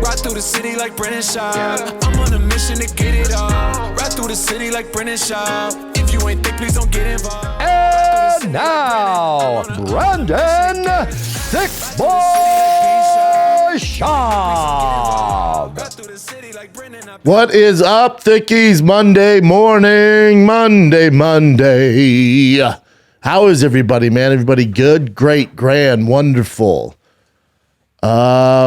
Ride through the city like Brennan Schaub. I'm on a mission to get it all. Ride through the city like Brennan Schaub. If you ain't thick, please don't get involved. And now, Brandon Thick Boy Schaub. What is up, Thickies? Monday morning, Monday. How is everybody, man? Everybody good? Great, grand, wonderful.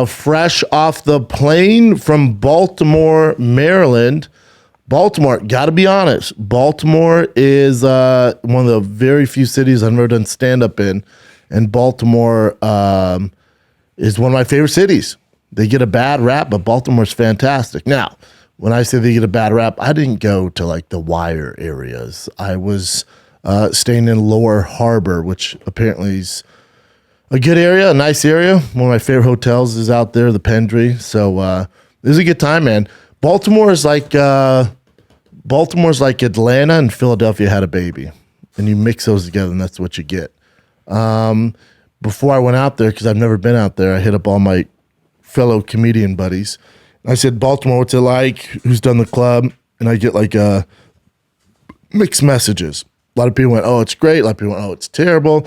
Fresh off the plane from Baltimore, Maryland. Baltimore, gotta be honest, Baltimore is one of the very few cities I've never done stand-up in, and Baltimore is one of my favorite cities. They get a bad rap, but Baltimore's fantastic. Now, when I say they get a bad rap, I didn't go to like the Wire areas. I was staying in Lower Harbor, which apparently is a good area, a nice area. One of my favorite hotels is out there, the Pendry. So it was a good time, man. Baltimore is like Baltimore's like Atlanta and Philadelphia had a baby, and you mix those together, and that's what you get. Before I went out there, because I've never been out there, I hit up all my fellow comedian buddies. I said, Baltimore, what's it like? Who's done the club? And I get like mixed messages. A lot of people went, oh, it's great. A lot of people went, oh, it's terrible.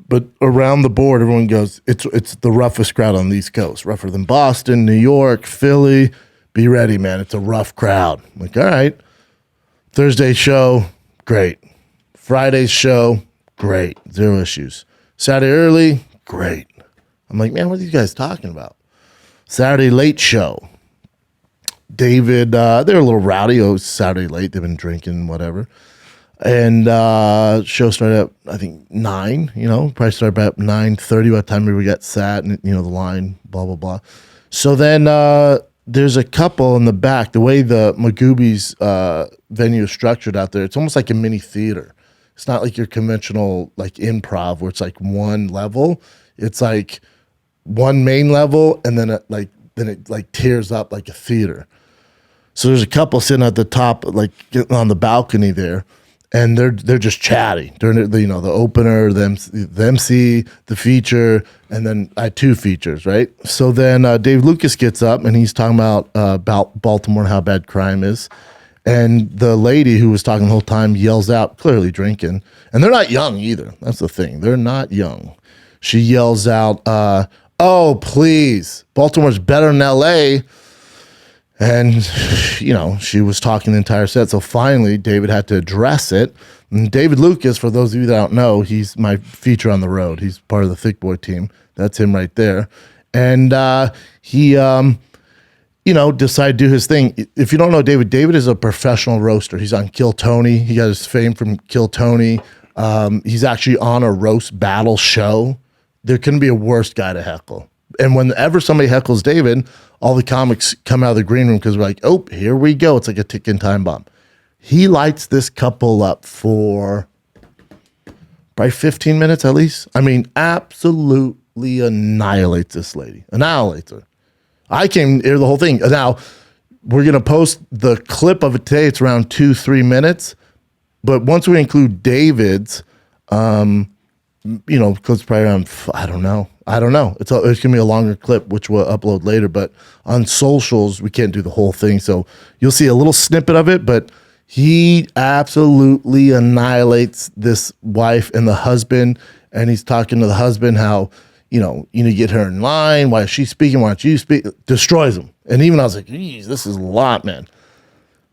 But around the board, everyone goes, it's the roughest crowd on the East Coast, rougher than Boston, New York, Philly. Be ready, man. It's a rough crowd. I'm like, all right. Thursday show, great. Friday's show, great. Zero issues. Saturday early, great. I'm like, man, what are these guys talking about? Saturday late show. David, they're a little rowdy. Oh, Saturday late. They've been drinking, whatever. And show started at, I think, 9, probably started about 9:30 by the time we got sat and, the line, blah, blah, blah. So then there's a couple in the back. The way the Magooby's venue is structured out there, it's almost like a mini theater. It's not like your conventional like improv where it's like one level. It's like one main level, and then it tears up like a theater. So there's a couple sitting at the top, like getting on the balcony there. And they're just chatty during the opener, the MC, the feature, and then I had 2 features, right? So then Dave Lucas gets up and he's talking about Baltimore and how bad crime is, and the lady who was talking the whole time yells out, clearly drinking, and they're not young either. That's the thing; they're not young. She yells out, "Oh, please, Baltimore's better than L.A." And, she was talking the entire set. So finally, David had to address it. And David Lucas, for those of you that don't know, he's my feature on the road. He's part of the Thick Boy team. That's him right there. And he, decided to do his thing. If you don't know David, David is a professional roaster. He's on Kill Tony. He got his fame from Kill Tony. He's actually on a roast battle show. There couldn't be a worse guy to heckle. And whenever somebody heckles David, all the comics come out of the green room because we're like, oh, here we go. It's like a ticking time bomb. He lights this couple up for probably 15 minutes at least. I mean, absolutely annihilates this lady. Annihilates her. I came here the whole thing. Now, we're going to post the clip of it today. It's around 2-3 minutes. But once we include David's, because probably around, I don't know. It's going to be a longer clip, which we'll upload later. But on socials, we can't do the whole thing. So you'll see a little snippet of it. But he absolutely annihilates this wife and the husband. And he's talking to the husband how, you need to get her in line. Why is she speaking? Why don't you speak? Destroys him. And even I was like, geez, this is a lot, man.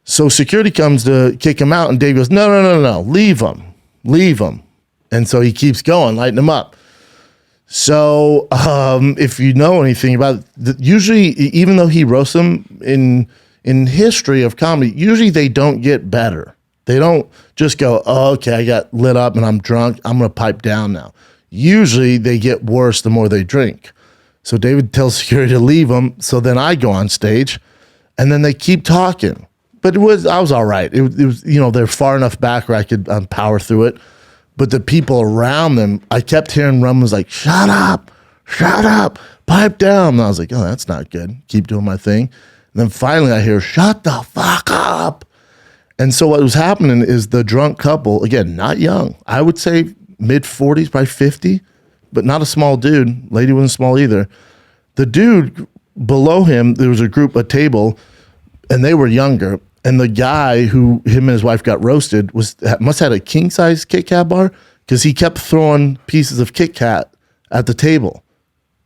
So security comes to kick him out. And Dave goes, no. Leave him. And so he keeps going, lighting him up. So if you know anything about it, usually, even though he roasts them in history of comedy, usually they don't get better. They don't just go, oh, okay, I got lit up and I'm drunk. I'm going to pipe down now. Usually they get worse the more they drink. So David tells security to leave him. So then I go on stage and then they keep talking. But I was all right. It was they're far enough back where I could power through it. But the people around them, I kept hearing Rahman was like, shut up, pipe down. And I was like, oh, that's not good. Keep doing my thing. And then finally I hear, shut the fuck up. And so what was happening is the drunk couple, again, not young, I would say mid-40s, probably 50, but not a small dude. Lady wasn't small either. The dude below him, there was a table, and they were younger. And the guy him and his wife got roasted must have had a king size Kit Kat bar because he kept throwing pieces of Kit Kat at the table.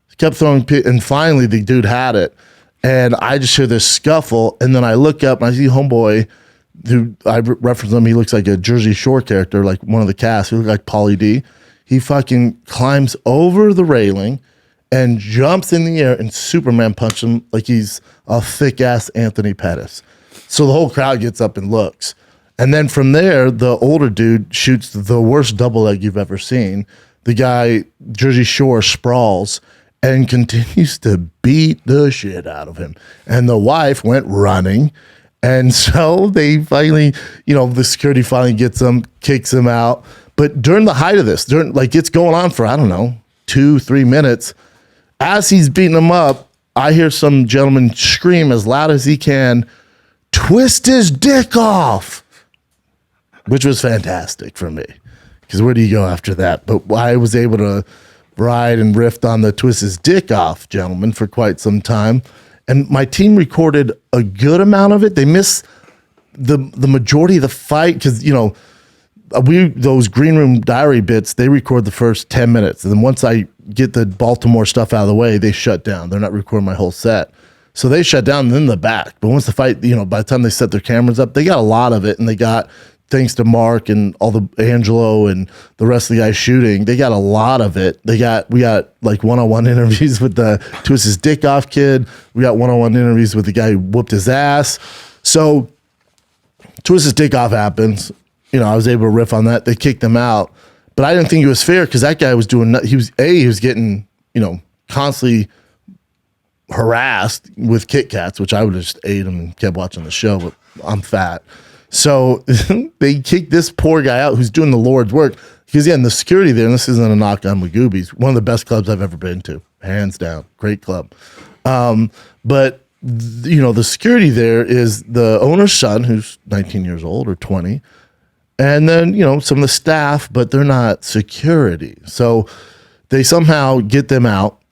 He kept throwing, and finally the dude had it. And I just hear this scuffle, and then I look up and I see homeboy, who I reference him. He looks like a Jersey Shore character, like one of the cast. He looks like Pauly D. He fucking climbs over the railing and jumps in the air and Superman punches him like he's a thick ass Anthony Pettis. So the whole crowd gets up and looks. And then from there, the older dude shoots the worst double leg you've ever seen. The guy, Jersey Shore, sprawls and continues to beat the shit out of him. And the wife went running. And so they finally, the security finally gets him, kicks him out. But during the height of this, it's going on for, 2-3 minutes. As he's beating him up, I hear some gentleman scream as loud as he can, "Twist his dick off," which was fantastic for me. Because where do you go after that? But I was able to ride and riff on the "twist his dick off" gentleman for quite some time. And my team recorded a good amount of it. They missed the majority of the fight because, those green room diary bits, they record the first 10 minutes. And then once I get the Baltimore stuff out of the way, they shut down. They're not recording my whole set. So they shut down and then the back. But once the fight, by the time they set their cameras up, they got a lot of it. And they got, thanks to Mark and all the Angelo and the rest of the guys shooting, they got a lot of it. We got like one-on-one interviews with the twist his dick off kid. We got one-on-one interviews with the guy who whooped his ass. So twist his dick off happens. I was able to riff on that. They kicked him out. But I didn't think it was fair because that guy was he was getting, constantly harassed with Kit Kats, which I would have just ate them and kept watching the show, but I'm fat. So they kicked this poor guy out who's doing the Lord's work. Because, and the security there, and this isn't a knock on Magoobies, one of the best clubs I've ever been to, hands down. Great club. But, the security there is the owner's son, who's 19 years old or 20, and then, some of the staff, but they're not security. So they somehow get them out.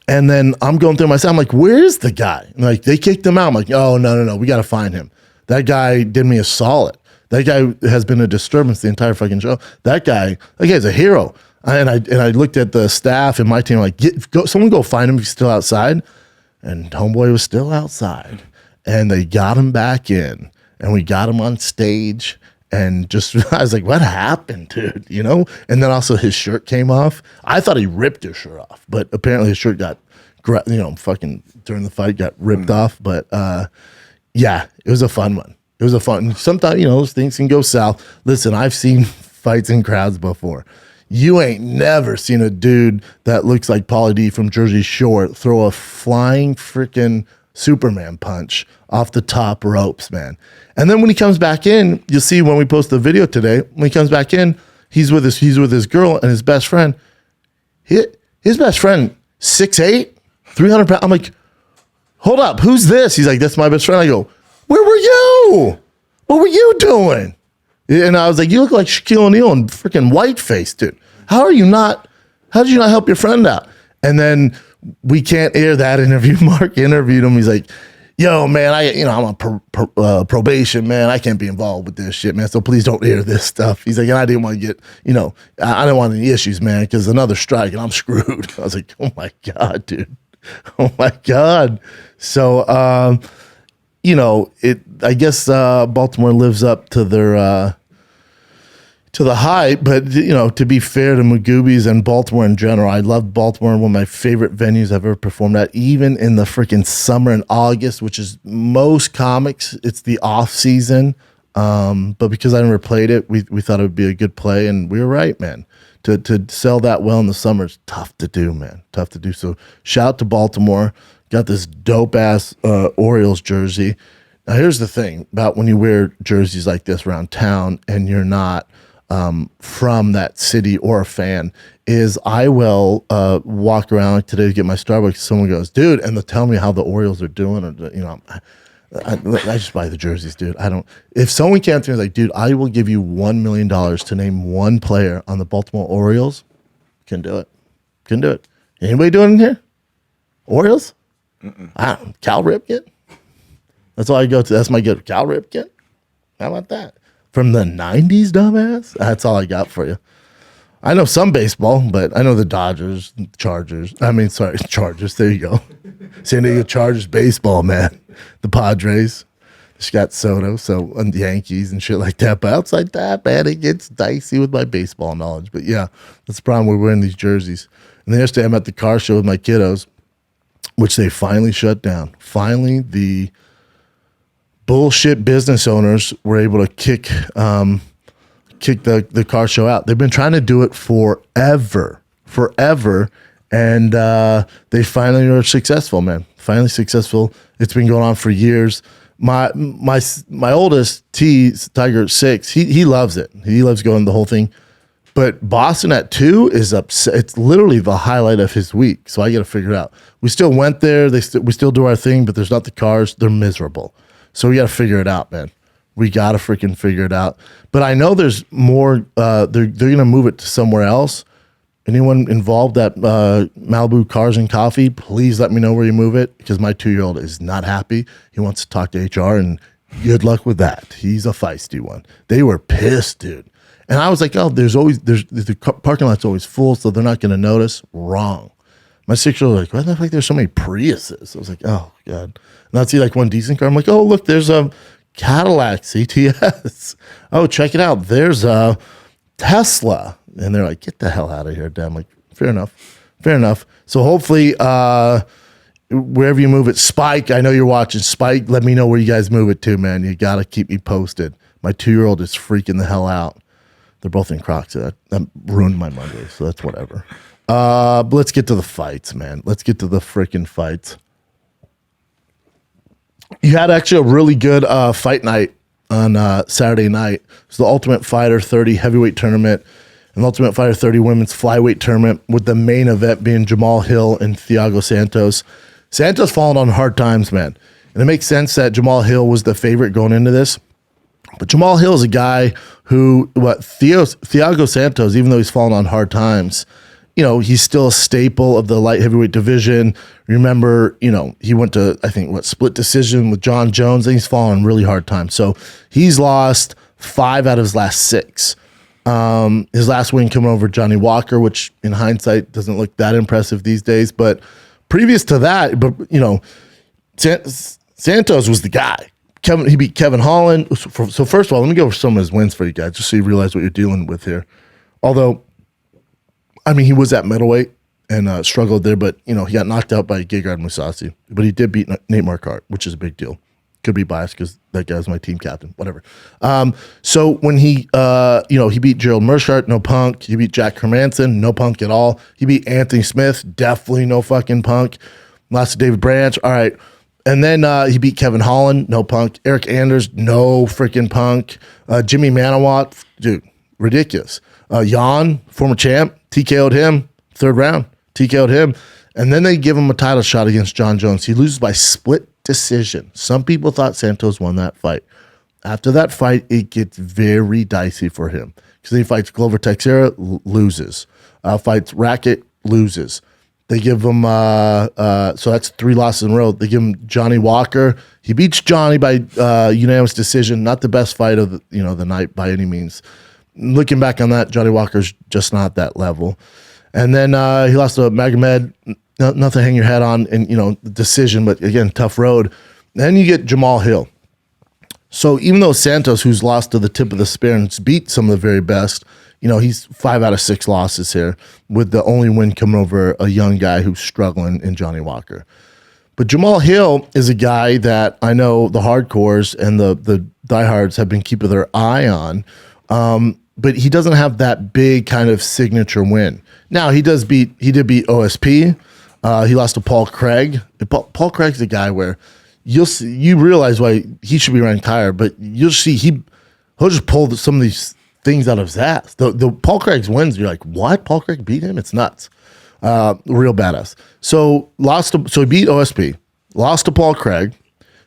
And then I'm going through myself. I'm like, where is the guy? And they kicked him out. I'm like, oh, no. We got to find him. That guy did me a solid. That guy has been a disturbance the entire fucking show. That guy's a hero. And I looked at the staff and my team, like, someone go find him if he's still outside. And homeboy was still outside. And they got him back in. And we got him on stage. And I was like, what happened, dude? And then also his shirt came off. I thought he ripped his shirt off, but apparently his shirt got, fucking during the fight got ripped off. But yeah, it was a fun one. It was a fun. Sometimes, those things can go south. Listen, I've seen fights in crowds before. You ain't never seen a dude that looks like Pauly D from Jersey Shore throw a flying freaking Superman punch off the top ropes, man. And then when he comes back in, you'll see when we post the video today, when he comes back in, he's with his girl and his best friend. His best friend, 6'8", 300 pounds. I'm like, hold up, who's this? He's like, that's my best friend. I go, where were you? What were you doing? And I was like, you look like Shaquille O'Neal in freaking whiteface, dude. How did you not help your friend out? And then we can't air that interview. Mark interviewed him. He's like, yo, man, I'm on probation, man. I can't be involved with this shit, man. So please don't air this stuff. He's like, and I didn't want to get, I didn't want any issues, man, because another strike and I'm screwed. I was like, oh my God, dude. Oh my God. So, I guess Baltimore lives up to their to the hype, but to be fair to Magoobies and Baltimore in general, I love Baltimore, one of my favorite venues I've ever performed at, even in the freaking summer and August, which is most comics, it's the off season. But because I never played it, we thought it would be a good play, and we were right, man. To sell that well in the summer is tough to do, man. Tough to do. So shout out to Baltimore. Got this dope ass Orioles jersey. Now here's the thing about when you wear jerseys like this around town and you're not from that city or a fan, is I will walk around like today to get my Starbucks. Someone goes, dude, and they'll tell me how the Orioles are doing, or I just buy the jerseys, dude. If someone came to me like, dude, I will give you $1 million to name one player on the Baltimore Orioles, can do it. Anybody doing it in here? Orioles? Cal Ripken. That's all I go to. That's my good. Cal Ripken. How about that? From the 90s, dumbass? That's all I got for you. I know some baseball, but I know the Dodgers, Chargers. Chargers. There you go. San Diego Chargers baseball, man. The Padres. She got Soto, and the Yankees and shit like that. But outside that, man, it gets dicey with my baseball knowledge. But yeah, that's the problem. We're wearing these jerseys. And then yesterday, I'm at the car show with my kiddos, which they finally shut down. Finally, the bullshit business owners were able to kick the car show out. They've been trying to do it forever, and they finally are successful, man. Finally successful. It's been going on for years. My oldest Tiger 6, he loves it. He loves going the whole thing. But Boston at 2 is upset. It's literally the highlight of his week. So I got to figure it out. We still went there. We still do our thing, but there's not the cars. They're miserable. So we got to figure it out, man. We got to freaking figure it out. But I know there's more. They're going to move it to somewhere else. Anyone involved at Malibu Cars and Coffee, please let me know where you move it, because my 2-year-old is not happy. He wants to talk to HR, and good luck with that. He's a feisty one. They were pissed, dude. And I was like, oh, there's the parking lot's always full, so they're not going to notice. Wrong. My 6-year-old was like, why the fuck there's so many Priuses? I was like, oh, God. And I'd see like one decent car. I'm like, oh, look, there's a Cadillac CTS. Oh, check it out. There's a Tesla. And they're like, get the hell out of here, Dad. I'm like, fair enough. So hopefully, wherever you move it, Spike, I know you're watching. Spike, let me know where you guys move it to, man. You got to keep me posted. My 2-year-old is freaking the hell out. They're both in Crocs. So that ruined my Monday, so that's whatever. But let's get to the fights, man. Let's get to the freaking fights. You had actually a really good fight night on Saturday night. It's the Ultimate Fighter 30 heavyweight tournament and the Ultimate Fighter 30 women's flyweight tournament, with the main event being Jamahal Hill and Thiago Santos. Santos falling on hard times, man. And it makes sense that Jamahal Hill was the favorite going into this. But Jamahal Hill is a guy who, Thiago Santos, even though he's fallen on hard times, he's still a staple of the light heavyweight division. Remember, he went to, I think, split decision with John Jones, and he's fallen on really hard times. So he's lost 5 out of his last 6. His last win coming over Johnny Walker, which in hindsight doesn't look that impressive these days. But previous to that, Santos was the guy. He beat Kevin Holland. So first of all, let me go over some of his wins for you guys, just so you realize what you're dealing with here. Although, he was at middleweight and struggled there, but he got knocked out by Gegard Mousasi. But he did beat Nate Marquardt, which is a big deal. Could be biased because that guy was my team captain. Whatever. So when he beat Gerald Meerschaert, no punk. He beat Jack Hermanson, no punk at all. He beat Anthony Smith, definitely no fucking punk. Lost to David Branch, all right. And then he beat Kevin Holland, no punk. Eric Anders, no freaking punk. Jimmy Manawat, dude, ridiculous. Jan, former champ, TKO'd him, 3rd round, TKO'd him. And then they give him a title shot against John Jones. He loses by split decision. Some people thought Santos won that fight. After that fight, it gets very dicey for him, because he fights Glover Teixeira, loses. Fights Rackett, loses. They give him, so that's 3 losses in a row. They give him Johnny Walker. He beats Johnny by unanimous decision. Not the best fight of the night by any means. Looking back on that, Johnny Walker's just not that level. And then he lost to Magomed. Nothing to hang your head on, and decision, but again, tough road. Then you get Jamahal Hill. So even though Santos, who's lost to the tip of the spear and beat some of the very best, he's 5 out of 6 losses here, with the only win coming over a young guy who's struggling in Johnny Walker. But Jamahal Hill is a guy that I know the hardcores and the diehards have been keeping their eye on, but he doesn't have that big kind of signature win. Now he did beat OSP. He lost to Paul Craig. Paul Craig's a guy where you realize why he should be ranked higher, but you'll see he'll just pull some of these things out of his ass. The Paul Craig's wins, you're like, what? Paul Craig beat him? It's nuts. Real badass. So he beat OSP, lost to Paul Craig,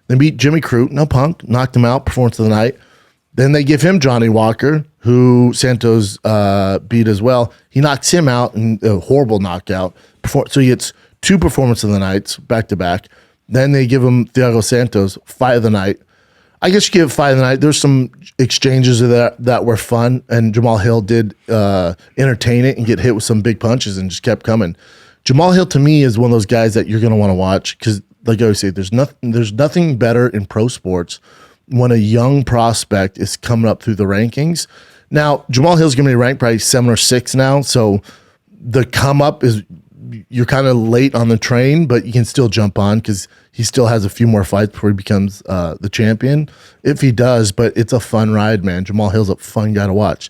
then beat Jimmy Crute, no punk, knocked him out, performance of the night. Then they give him Johnny Walker, who Santos beat as well. He knocks him out in a horrible knockout. So he gets 2 performance of the nights back to back. Then they give him Thiago Santos, fight of the night. I guess you give it fight of the night. There's some exchanges that were fun, and Jamahal Hill did entertain it and get hit with some big punches and just kept coming. Jamahal Hill, to me, is one of those guys that you're going to want to watch because, like I always say, there's nothing better in pro sports when a young prospect is coming up through the rankings. Now, Jamahal Hill's going to be ranked probably 7 or 6 now, so the come up is you're kind of late on the train, but you can still jump on because he still has a few more fights before he becomes the champion, if he does. But it's a fun ride, man. Jamahal Hill's a fun guy to watch.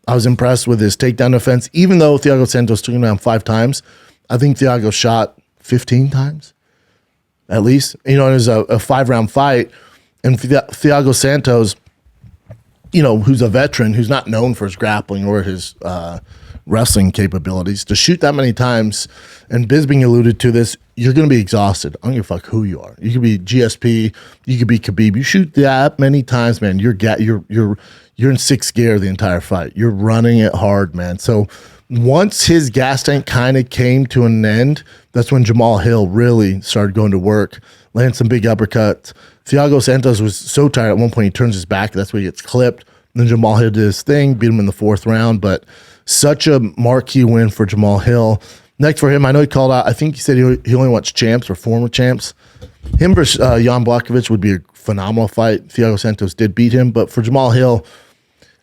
I was impressed with his takedown defense, even though Thiago Santos took him down 5 times. I think Thiago shot 15 times, at least. You know, it was a 5-round fight, and Thiago Santos, you know, who's a veteran, who's not known for his grappling or his wrestling capabilities, to shoot that many times, and Bisping alluded to this, you're going to be exhausted. I don't give a fuck who you are. You could be GSP, you could be Khabib. You shoot that many times, man, you're in 6th gear the entire fight. You're running it hard, man. So once his gas tank kind of came to an end, that's when Jamahal Hill really started going to work, landed some big uppercuts. Thiago Santos was so tired at one point, he turns his back. That's where he gets clipped. Then Jamahal Hill did his thing, beat him in the 4th round. But such a marquee win for Jamahal Hill. Next for him, I know he called out, I think he said he only wants champs or former champs. Him versus Jan Blachowicz would be a phenomenal fight. Thiago Santos did beat him. But for Jamahal Hill,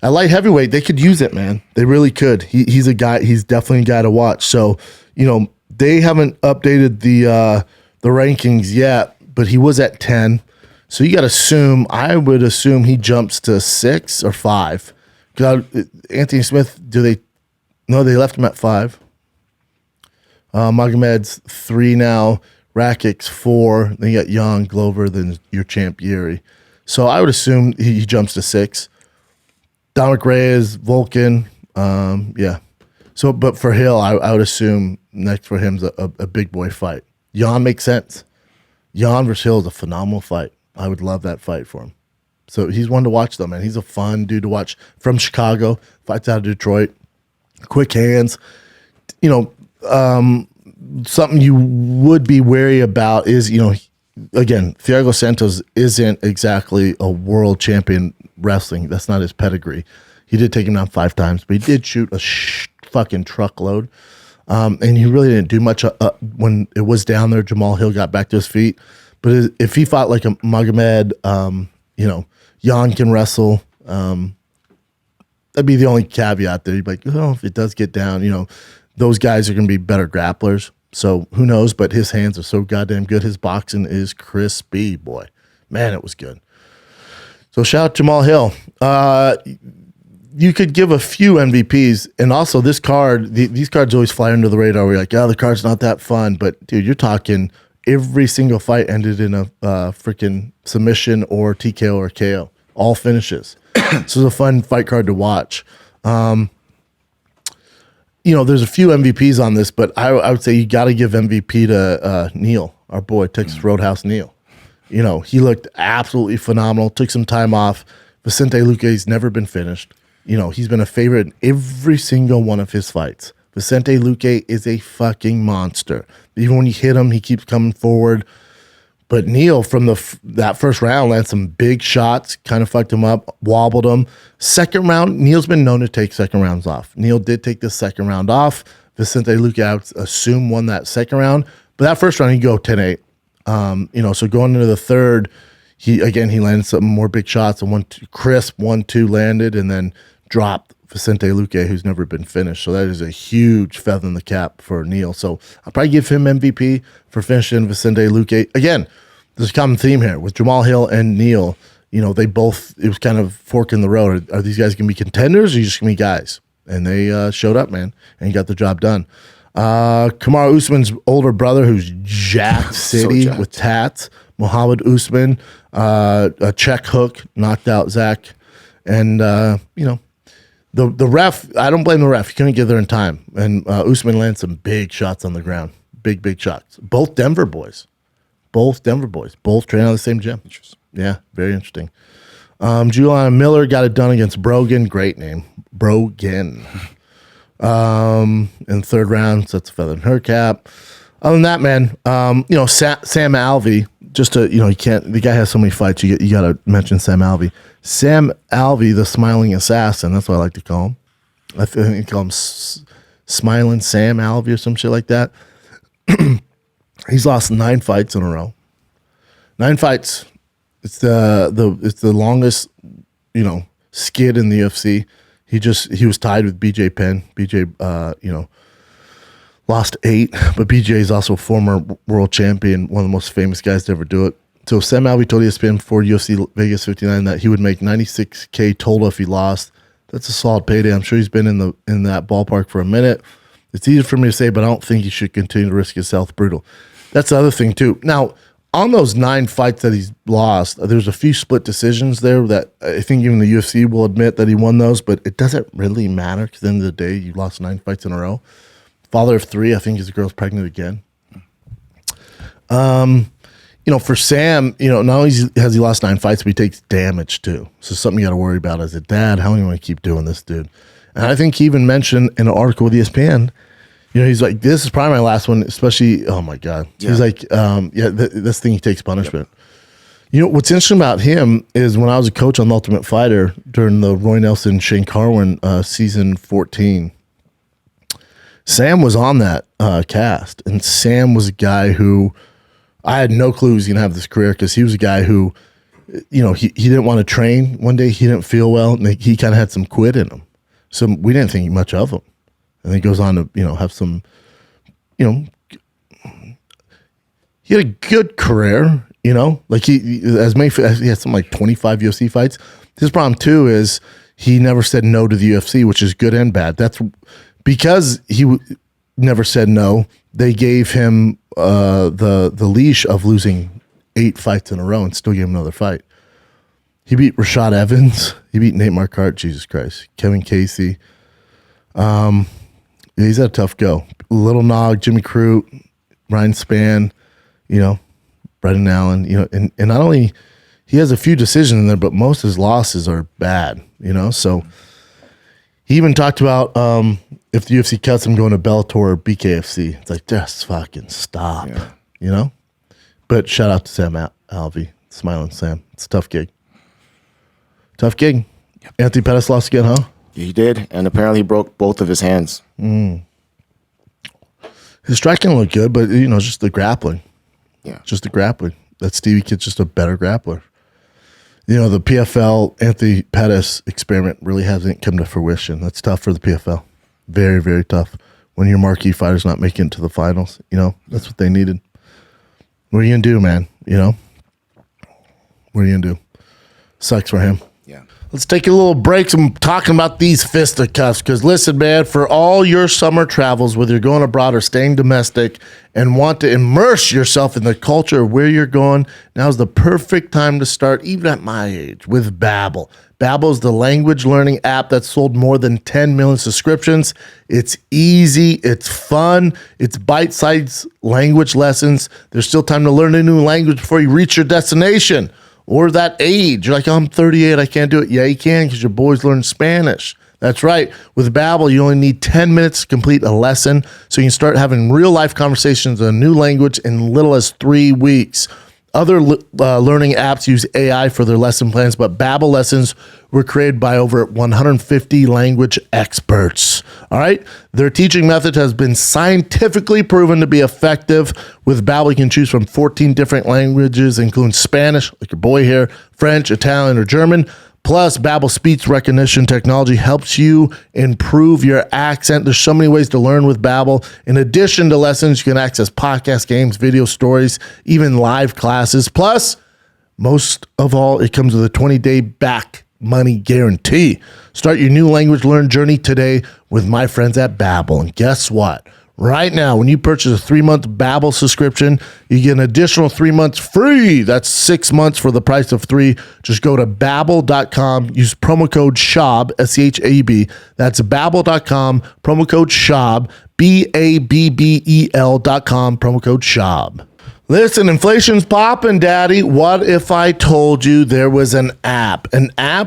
at light heavyweight, they could use it, man. They really could. He's a guy. He's definitely a guy to watch. So, you know, they haven't updated the rankings yet, but he was at 10. So you got to assume. I would assume he jumps to 6 or 5. Anthony Smith. No, they left him at 5. Magomed's 3 now. Rakic's 4. Then you got Jan Glover. Then your champ Yuri. So I would assume he jumps to 6. Dominick Reyes, Volkan, yeah. So, but for Hill, I would assume next for him's a big boy fight. Jan makes sense. Jan versus Hill is a phenomenal fight. I would love that fight for him. So he's one to watch, though, man. He's a fun dude to watch. From Chicago, fights out of Detroit, quick hands. You know, something you would be wary about is, you know, again, Thiago Santos isn't exactly a world champion wrestling. That's not his pedigree. He did take him down 5 times, but he did shoot a fucking truckload. And he really didn't do much when it was down there. Jamahal Hill got back to his feet. But if he fought like a Magomed, you know, Jan can wrestle. That'd be the only caveat there. You'd be like, oh, if it does get down, you know, those guys are going to be better grapplers. So who knows? But his hands are so goddamn good. His boxing is crispy, boy. Man, it was good. So shout out to Jamahal Hill. You could give a few MVPs, and also this card. These cards always fly under the radar. We're like, oh, the card's not that fun, but dude, you're talking every single fight ended in a freaking submission or TKO or KO. All finishes. So it's a fun fight card to watch. You know, there's a few MVPs on this, but I would say you got to give MVP to Neil, our boy, Texas Roadhouse Neil. You know, he looked absolutely phenomenal. Took some time off. Vicente Luque's never been finished. You know, he's been a favorite in every single one of his fights. Vicente Luque is a fucking monster. Even when you hit him, he keeps coming forward. But Neil, from that first round, landed some big shots, kind of fucked him up, wobbled him. Second round, Neil's been known to take second rounds off. Neil did take the second round off. Vicente Luque, I would assume, won that second round. But that first round, he go 10-8. You know, so going into the third, he landed some more big shots, and crisp 1-2 landed, and then dropped Vicente Luque, who's never been finished. So that is a huge feather in the cap for Neil. So I'll probably give him MVP for finishing Vicente Luque. Again, there's a common theme here with Jamahal Hill and Neil. You know, it was kind of fork in the road. Are these guys going to be contenders, or are you just going to be guys? And they showed up, man, and got the job done. Kamaru Usman's older brother, who's jacked city with tats, Mohammad Usman, a check hook, knocked out Zach. And, you know, the ref, I don't blame the ref. He couldn't get there in time. And Usman landed some big shots on the ground. Big shots. Both Denver boys. Both train out of the same gym. Interesting. Yeah, very interesting. Juliana Miller got it done against Brogan. Great name. Brogan. In third round, so that's a feather in her cap. Other than that, man, you know, Sam Alvey, just to, he can't, the guy has so many fights. You got to mention Sam Alvey. Sam Alvey, the smiling assassin. That's what I like to call him. I think you call him Smiling Sam Alvey or some shit like that. He's lost 9 fights in a row. 9 fights. It's the longest, skid in the UFC. He was tied with BJ Penn. BJ, lost 8, but BJ is also a former world champion, one of the most famous guys to ever do it. So Sam Alvey told ESPN before UFC Vegas 59 that he would make $96K total if he lost. That's a solid payday. I'm sure he's been in that ballpark for a minute. It's easy for me to say, but I don't think he should continue to risk his health. Brutal. That's the other thing too. Now, on those 9 fights that he's lost, there's a few split decisions there that I think even the UFC will admit that he won those, but it doesn't really matter because at the end of the day, you lost 9 fights in a row. Father of 3, I think his girl's pregnant again. For Sam, not only has he lost 9 fights, but he takes damage too. So something you got to worry about as a dad. How long do you want to keep doing this, dude? And I think he even mentioned in an article with ESPN, he's like, this is probably my last one, especially, oh my God. Yeah. He's like, this thing he takes punishment. Yep. What's interesting about him is when I was a coach on The Ultimate Fighter during the Roy Nelson, Shane Carwin season 14, Sam was on that cast, and Sam was a guy who I had no clue he was going to have this career because he was a guy who, he didn't want to train. One day he didn't feel well, and he kind of had some quit in him. So we didn't think much of him. And he goes on to, have some, he had a good career, like he had something like 25 UFC fights. His problem too is he never said no to the UFC, which is good and bad. That's because he never said no. They gave him the leash of losing 8 fights in a row and still gave him another fight. He beat Rashad Evans. He beat Nate Marquardt. Jesus Christ. Kevin Casey. He's had a tough go. Little Nog, Jimmy Crute, Ryan Spann, Brendan Allen, and not only he has a few decisions in there, but most of his losses are bad, So he even talked about if the UFC cuts him going to Bellator or BKFC. It's like, just fucking stop, But shout out to Sam Alvey, Smiling Sam. It's a tough gig. Tough gig. Yep. Anthony Pettis lost again, huh? He did, and apparently he broke both of his hands. His striking looked good, but just the grappling. Yeah, just the grappling. That Stevie kid's just a better grappler. The PFL Anthony Pettis experiment really hasn't come to fruition. That's tough for the PFL. Very, very tough. When your marquee fighter's not making it to the finals, that's what they needed. What are you gonna do, man? What are you gonna do? Sucks for him. Yeah. Let's take a little break from talking about these fisticuffs. Because listen, man, for all your summer travels, whether you're going abroad or staying domestic and want to immerse yourself in the culture of where you're going, now's the perfect time to start, even at my age, with Babbel. Babbel is the language learning app that's sold more than 10 million subscriptions. It's easy, it's fun, it's bite-sized language lessons. There's still time to learn a new language before you reach your destination. Or that age. You're like, I'm 38, I can't do it. Yeah, you can because your boys learn Spanish. That's right. With Babbel, you only need 10 minutes to complete a lesson, so you can start having real-life conversations in a new language in little as 3 weeks. Other learning apps use AI for their lesson plans, but Babbel lessons were created by over 150 language experts. All right? Their teaching method has been scientifically proven to be effective. With Babbel, you can choose from 14 different languages, including Spanish, like your boy here, French, Italian, or German. Plus, Babbel speech recognition technology helps you improve your accent. There's so many ways to learn with Babbel. In addition to lessons, you can access podcast, games, video stories, even live classes. Plus, most of all, it comes with a 20-day back money guarantee. Start your new language learn journey today with my friends at Babbel. And guess what? Right now, when you purchase a 3-month Babbel subscription, you get an additional 3 months free. That's 6 months for the price of 3. Just go to Babbel.com. Use promo code Schaub, S-C-H-A-B. That's Babbel.com, promo code Schaub, B-A-B-B-E-L.com, promo code Schaub. Listen, inflation's popping, Daddy. What if I told you there was an app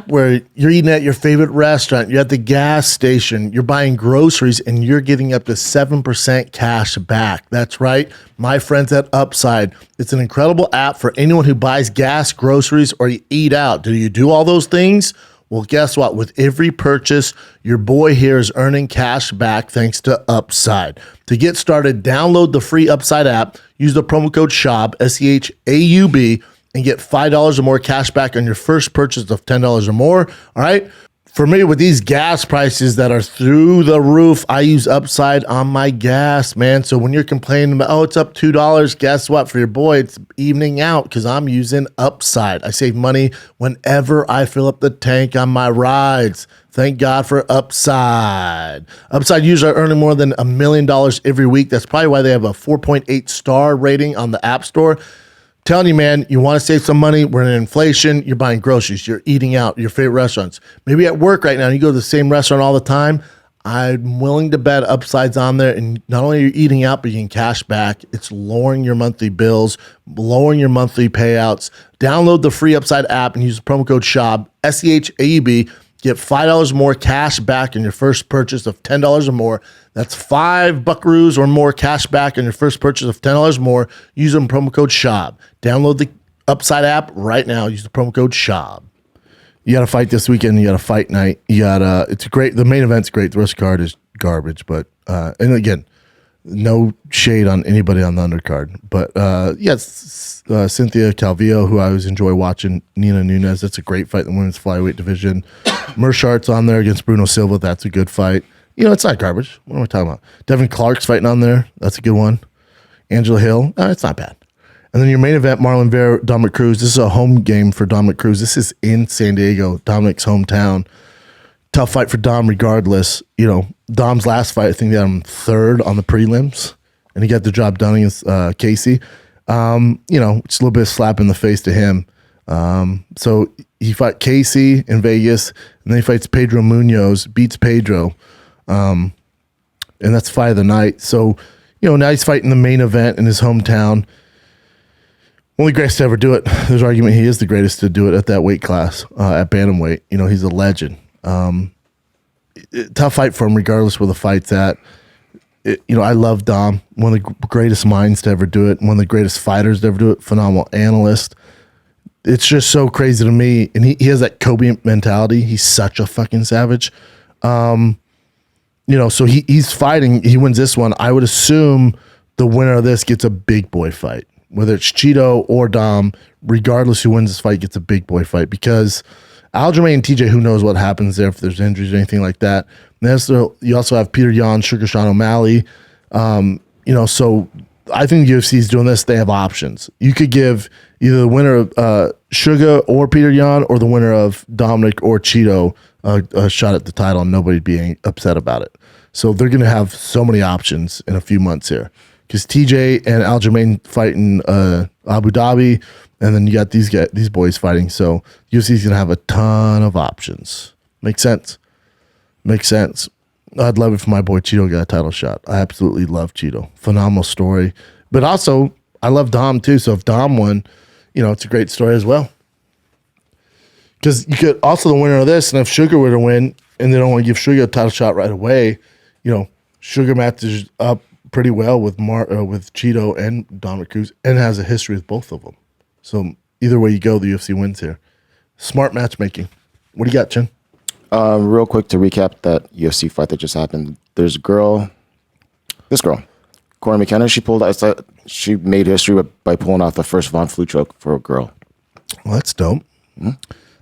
where you're eating at your favorite restaurant, you're at the gas station, you're buying groceries, and you're getting up to 7% cash back. That's right, my friends at Upside. It's an incredible app for anyone who buys gas, groceries, or you eat out. Do you do all those things? Well, guess what? With every purchase, your boy here is earning cash back thanks to Upside. To get started, download the free Upside app, use the promo code Schaub, SCHAUB, and get $5 or more cash back on your first purchase of $10 or more. All right? For me, with these gas prices that are through the roof, I use Upside on my gas, man. So when you're complaining about, oh, it's up $2, guess what? For your boy, it's evening out because I'm using Upside. I save money whenever I fill up the tank on my rides. Thank God for Upside. Upside users are earning more than $1 million every week. That's probably why they have a 4.8 star rating on the App Store. Telling you, man, you want to save some money. We're in inflation. You're buying groceries. You're eating out your favorite restaurants. Maybe at work right now, you go to the same restaurant all the time. I'm willing to bet Upside's on there. And not only are you eating out, but you can cash back. It's lowering your monthly bills, lowering your monthly payouts. Download the free Upside app and use the promo code Schaub, SCHAUB. Get $5 more cash back on your first purchase of $10 or more. That's $5 or more cash back on your first purchase of $10 or more. Use the promo code Schaub. Download the Upside app right now. Use the promo code Schaub. You got a fight this weekend. You got a fight night. You got it's great. The main event's great. The rest card is garbage. But and again, no shade on anybody on the undercard. But yes, Cynthia Calvillo, who I always enjoy watching, Nina Nunes. That's a great fight in the women's flyweight division. Mershart's on there against Bruno Silva. That's a good fight. You know, it's not garbage. What am I talking about? Devin Clark's fighting on there. That's a good one. Angela Hill. It's not bad. And then your main event, Marlon Vera, Dominick Cruz. This is a home game for Dominick Cruz. This is in San Diego, Dominick's hometown. Tough fight for Dom regardless. You know, Dom's last fight, I think they had him third on the prelims, and he got the job done against Casey. You know, it's a little bit of slap in the face to him. So he fought Casey in Vegas, and then he fights Pedro Munoz, beats Pedro. And that's fight of the night. So, you know, now he's fighting the main event in his hometown. Only greatest to ever do it. There's an argument he is the greatest to do it at that weight class, at bantamweight. You know, he's a legend. Tough fight for him, regardless where the fight's at. You know, I love Dom, one of the greatest minds to ever do it, one of the greatest fighters to ever do it, phenomenal analyst. It's just so crazy to me. And he has that Kobe mentality. He's such a fucking savage. You know, so he's fighting. He wins this one. I would assume the winner of this gets a big boy fight. Whether it's Chito or Dom, regardless who wins this fight, gets a big boy fight. Because Aljamain and TJ, who knows what happens there if there's injuries or anything like that. And you also have Peter Yan, Sugar Sean O'Malley. You know, so I think the UFC is doing this. They have options. You could give either the winner of Sugar or Peter Yan, or the winner of Dominick or Chito a shot at the title, and nobody being upset about it. So they're going to have so many options in a few months here. Because TJ and Aljamain fight in Abu Dhabi, and then you got these boys fighting. So UFC's going to have a ton of options. Makes sense. Makes sense. I'd love it if my boy Chito got a title shot. I absolutely love Chito. Phenomenal story. But also, I love Dom too. So if Dom won, you know, it's a great story as well. Because you could also the winner of this, and if Sugar were to win, and they don't want to give Sugar a title shot right away, you know, Sugar matches up pretty well with Chito and Dominick Cruz, and has a history with both of them. So either way you go, the UFC wins here. Smart matchmaking. What do you got, Chin? Real quick to recap that UFC fight that just happened. There's this girl, Corey McKenna. She made history by pulling off the first Von Flue choke for a girl. Well, that's dope. Mm-hmm.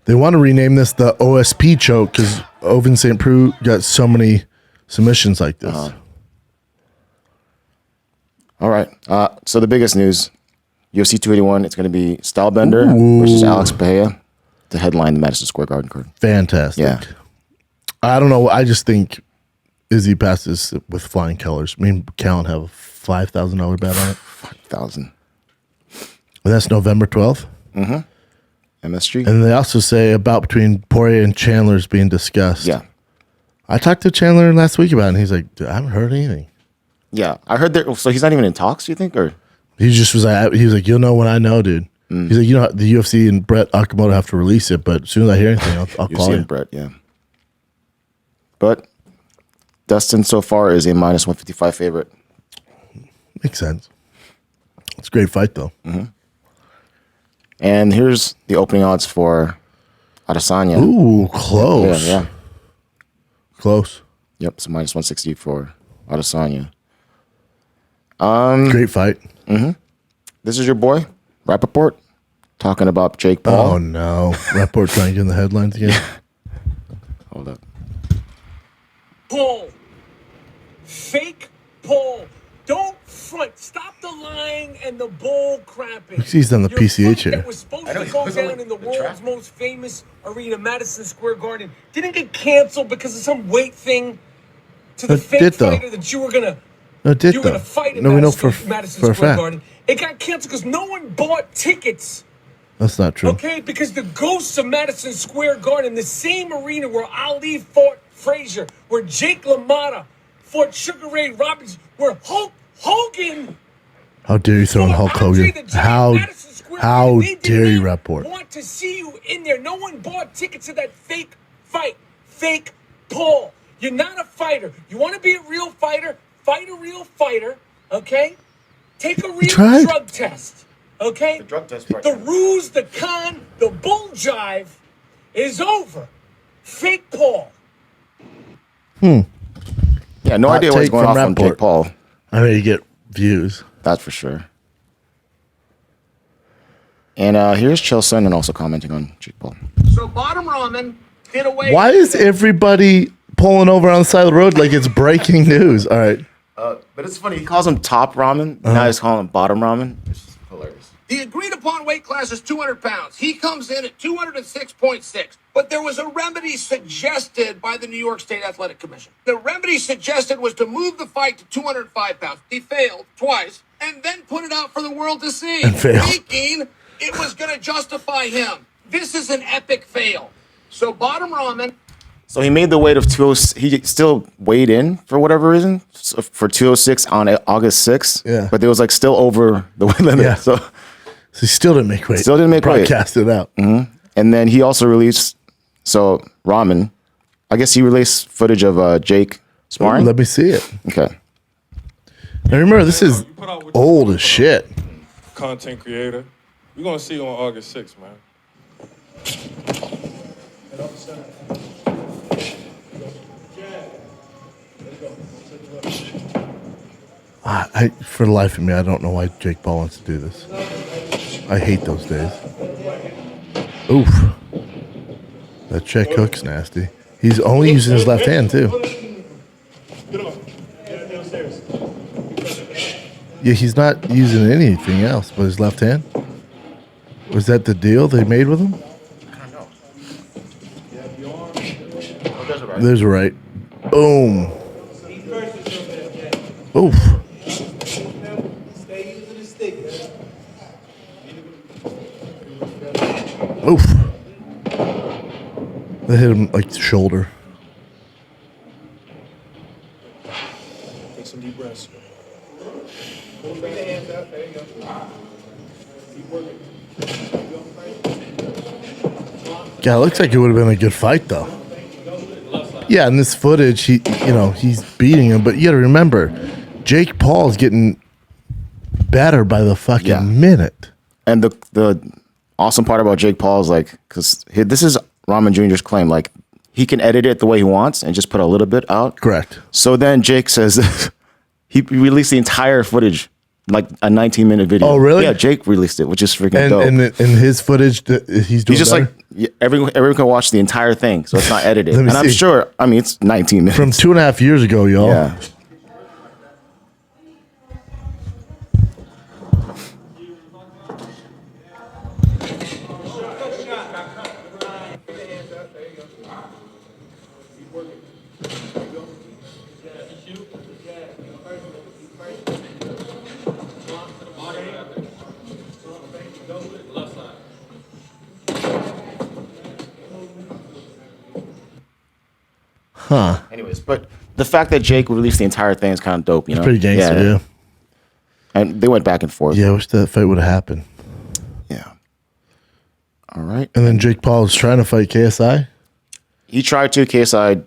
They want to rename this the OSP choke because Ovince St. Preux got so many submissions like this. All right. So the biggest news, UFC 281, it's going to be Stylebender versus Alex Pereira to headline the Madison Square Garden card. Fantastic. Yeah. I don't know. I just think Izzy passes with flying colors. Me and Callan have a $5,000 bet on it. 5,000. And that's November 12th. Mm-hmm. MSG. And they also say about between Poirier and Chandler's being discussed. Yeah. I talked to Chandler last week about it, and he's like, I haven't heard anything. Yeah, I heard that. So he's not even in talks, you think? Or He just was like, you'll know when I know, dude. He's like, you know, the UFC and Brett Okamoto have to release it, but as soon as I hear anything, I'll call you. Brett, yeah. But Dustin so far is a minus 155 favorite. Makes sense. It's a great fight, though. And here's the opening odds for Adesanya. Ooh, close. Yeah. Close. Yep, so minus 160 for Adesanya. Great fight. This is your boy, Rappaport, talking about Jake Paul. Oh, no. Rapport trying to get in the headlines again. Hold up. Paul. Fake Paul. Don't front. Stop the lying and the bull crapping. He's done the Your PCH fight here. that was supposed to go down in the world's most famous arena, Madison Square Garden, didn't get canceled because of some weight thing to the fake fighter that you were gonna fight in Madison Square Garden. It got canceled because no one bought tickets. That's not true. Okay, because the ghosts of Madison Square Garden, the same arena where Ali fought Frazier, where Jake LaMotta fought Sugar Ray Robinson, where Hulk Hogan. How dare you throw in Hulk Hogan? How dare you, Rapport? Want to see you in there. No one bought tickets to that fake fight. Fake Paul. You're not a fighter. You want to be a real fighter? Fight a real fighter, okay? Take a real drug test, okay? The drug test The ruse, the con, the bull jive is over. Fake Paul. Yeah, no idea what's going on from Jake Paul. I mean, you get views. That's for sure. And here's Chael Sonnen also commenting on Jake Paul. So bottom ramen, get away. Why is everybody pulling over on the side of the road like it's breaking news? All right. But it's funny. He calls him top ramen. Now he's calling him bottom ramen. It's hilarious. The agreed upon weight class is 200 pounds. He comes in at 206.6. But there was a remedy suggested by the New York State Athletic Commission. The remedy suggested was to move the fight to 205 pounds. He failed twice and then put it out for the world to see. And failed. Thinking it was going to justify him. This is an epic fail. So bottom ramen. So he made the weight of 206. He still weighed in for whatever reason for 206 on August 6th. Yeah. But it was like still over the weight limit. Yeah. So he still didn't make weight. Still didn't make weight. Broadcast it out. And then he also released, Rahman, I guess he released footage of Jake sparring. Let me see it. Okay. Now remember, this is old as shit. Content creator. We're going to see you on August 6th, man. For the life of me, I don't know why Jake Paul wants to do this. I hate those days. Oof. That check hook's nasty. He's only using his left hand, too. Yeah, he's not using anything else but his left hand. Was that the deal they made with him? I don't know. There's a right. Boom. Oof. Oof. They hit him like the shoulder. Take some deep breaths. Yeah, it looks like it would have been a good fight, though. Yeah, in this footage, he's beating him, but you got to remember, Jake Paul's getting better by the fucking minute. And the awesome part about Jake Paul is because this is Rahman Jr.'s claim, he can edit it the way he wants and just put a little bit out. Correct. So then Jake says he released the entire footage, like a 19-minute video. Oh, really? Yeah, Jake released it, which is freaking dope. And in his footage, he's doing just better? Everyone can watch the entire thing, so it's not edited. And I'm see. sure, it's 19 minutes. From 2.5 years ago, y'all. Yeah. Huh. Anyways, but the fact that Jake released the entire thing is kind of dope, It's pretty gangster, yeah. And they went back and forth. Yeah, I wish that fight would have happened. Yeah. All right. And then Jake Paul was trying to fight KSI. He tried to. KSI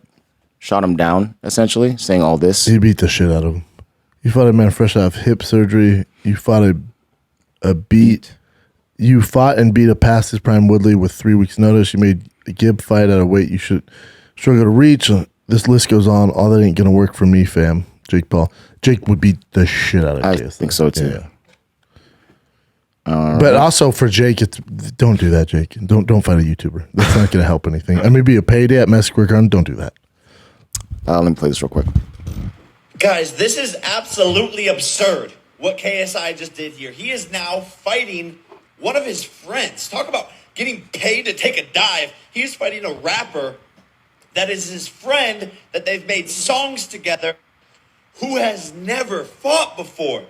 shot him down, essentially, saying all this. He beat the shit out of him. You fought a man fresh out of hip surgery. You fought a beat. You fought and beat a past his prime Woodley with 3 weeks' notice. You made a Gibb fight at a weight you should struggle to reach. This list goes on. All that ain't going to work for me, fam. Jake Paul. Jake would beat the shit out of KSI. I think so, too. Yeah. But also for Jake, don't do that, Jake. Don't fight a YouTuber. That's not going to help anything. I may be a payday at Mass Square Garden. Don't do that. Let me play this real quick. Guys, this is absolutely absurd what KSI just did here. He is now fighting one of his friends. Talk about getting paid to take a dive. He's fighting a rapper that is his friend that they've made songs together who has never fought before.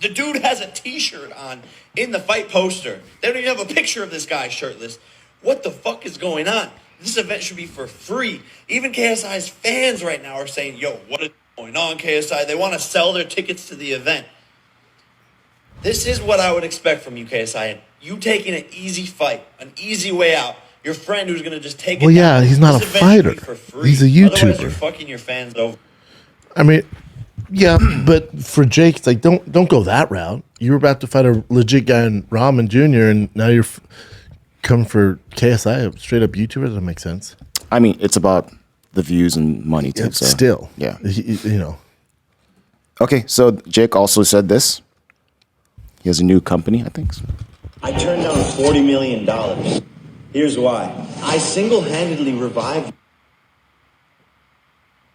The dude has a t-shirt on in the fight poster. They don't even have a picture of this guy shirtless. What the fuck is going on? This event should be for free. Even KSI's fans right now are saying, yo, what is going on, KSI? They want to sell their tickets to the event. This is what I would expect from you, KSI. You taking an easy fight, an easy way out. Your friend who's going to just take it Well, down. yeah, he's not This a event should be fighter. for free. He's a Otherwise, you're YouTuber. fucking your fans over. I mean, yeah, but for Jake, it's like, don't go that route. You were about to fight a legit guy in Rahman Jr., and now you're coming for KSI, a straight up YouTuber. That doesn't make sense. I mean, it's about the views and money, too. Yeah, So, still. Yeah. You know. Okay, so Jake also said this. He has a new company, I think. I turned down $40 million. Here's why. I single-handedly revived.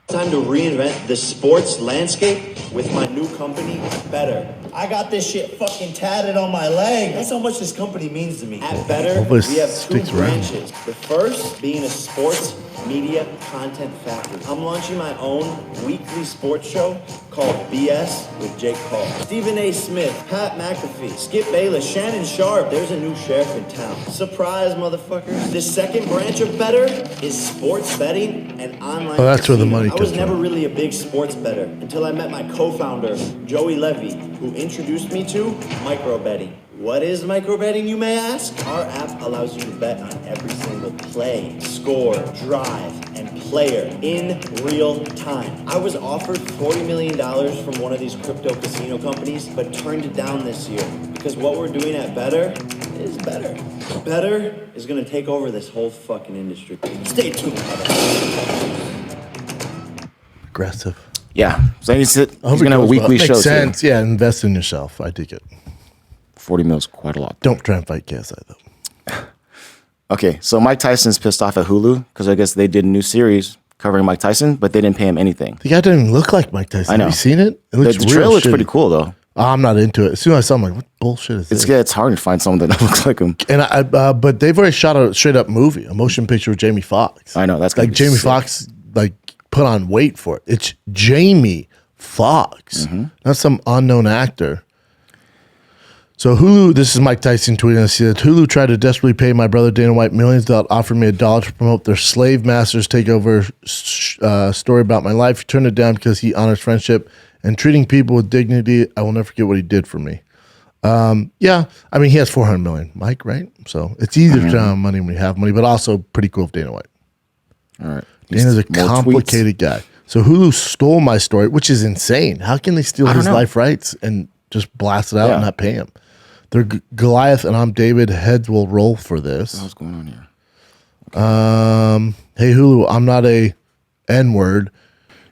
Time to reinvent the sports landscape with my new company, Better. I got this shit fucking tatted on my leg. That's how much this company means to me. At Better, Hopefully we have two sticks around. branches. The first being a sports media content factory. I'm launching my own weekly sports show called BS with Jake Paul. Stephen A. Smith, Pat McAfee, Skip Bayless, Shannon Sharp. There's a new sheriff in town. Surprise, motherfuckers. The second branch of Better is sports betting and online. Oh, that's where the casino. money I was comes never from. really a big sports bettor until I met my co-founder, Joey Levy, who introduced me to micro betting. What is micro betting, you may ask? Our app allows you to bet on every single play, score, drive, and player in real time. I was offered $40 million from one of these crypto casino companies, but turned it down this year because what we're doing at Better is better. Better is gonna take over this whole fucking industry. Stay tuned. Aggressive. Yeah. So he's going I hope to it have a goes well. weekly Makes show, too. sense. Yeah, invest in yourself. I dig it. 40 mil is quite a lot. Don't try and fight KSI, though. Okay, so Mike Tyson's pissed off at Hulu because I guess they did a new series covering Mike Tyson, but they didn't pay him anything. The guy doesn't even look like Mike Tyson. I know. Have you seen it? It looks The real trailer looks shitty. pretty cool, though. I'm not into it. As soon as I saw him, I'm like, what bullshit is this? It's hard to find someone that looks like him. And but they've already shot a straight up movie, a motion picture with Jamie Foxx. I know, that's gonna like be Jamie sick. Foxx like put on weight for it. It's Jamie Foxx, not some unknown actor. So Hulu, this is Mike Tyson tweeting. He said, Hulu tried to desperately pay my brother Dana White millions without offering me $1 to promote their slave masters takeover story about my life. He turned it down because he honors friendship and treating people with dignity. I will never forget what he did for me. Yeah, I mean, he has $400 million, Mike, right? So it's easier to turn on money when you have money, but also pretty cool of Dana White. All right. Dana's a More complicated guy. So Hulu stole my story, which is insane. How can they steal I don't his know. life rights and just blast it out and Yeah. not pay him? They're Goliath and I'm David. Heads will roll for this. What's going on here? Hey Hulu, I'm not a N-word.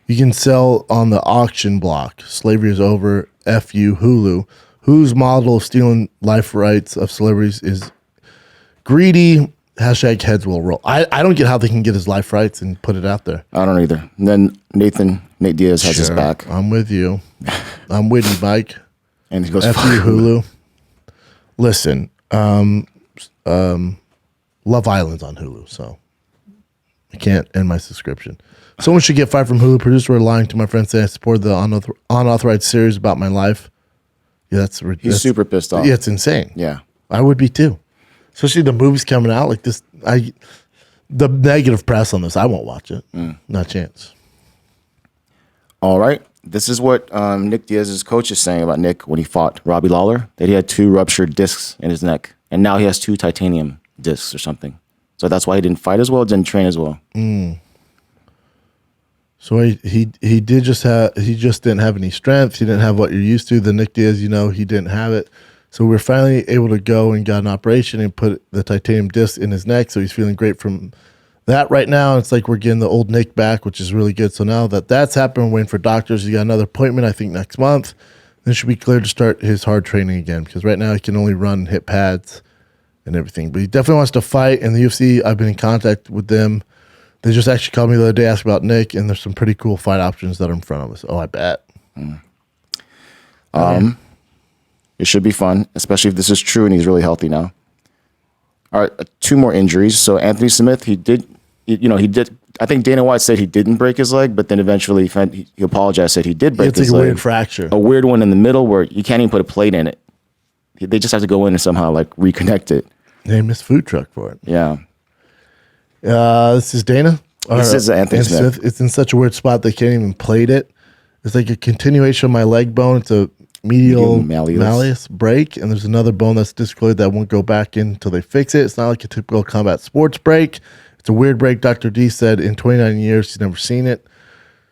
You can sell on the auction block. Slavery is over. F you, Hulu. Whose model of stealing life rights of celebrities is greedy? Hashtag heads will roll. I don't get how they can get his life rights and put it out there. I don't either. And then Nate Diaz has his back. I'm with you. I'm with you, Mike. And he goes, F you, Hulu. Listen, Love Island's on Hulu, so I can't end my subscription. Someone should get fired from Hulu. Producer were lying to my friends saying I supported the unauthorized series about my life. Yeah, He's super pissed off. Yeah, it's insane. Yeah. I would be too. Especially the movies coming out like this. The negative press on this, I won't watch it. Not a chance. All right. This is what Nick Diaz's coach is saying about Nick when he fought Robbie Lawler, that he had 2 ruptured discs in his neck, and now he has 2 titanium discs or something. So that's why he didn't fight as well, didn't train as well. So he just didn't have any strength. He didn't have what you're used to. The Nick Diaz, he didn't have it. So we're finally able to go and got an operation and put the titanium disc in his neck. So he's feeling great from that right now. It's like we're getting the old Nick back, which is really good. So now that's happened, we're waiting for doctors. He got another appointment, I think, next month. Then should be cleared to start his hard training again, because right now he can only run, hit pads, and everything. But he definitely wants to fight. And the UFC, I've been in contact with them. They just actually called me the other day, asked about Nick, and there's some pretty cool fight options that are in front of us. Oh, I bet. It should be fun, especially if this is true and he's really healthy now. All right, 2 more injuries. So Anthony Smith, he did. I think Dana White said he didn't break his leg, but then eventually he apologized, said he did break his leg. It's like a weird fracture. A weird one in the middle where you can't even put a plate in it. They just have to go in and somehow like reconnect it. They missed food truck for it. Yeah. This is Dana. This is Anthony Smith. It's in such a weird spot they can't even plate it. It's like a continuation of my leg bone. It's a medial malleus break, and there's another bone that's discolored that won't go back in until they fix it. It's not like a typical combat sports break. It's a weird break. Dr. D said in 29 years he's never seen it.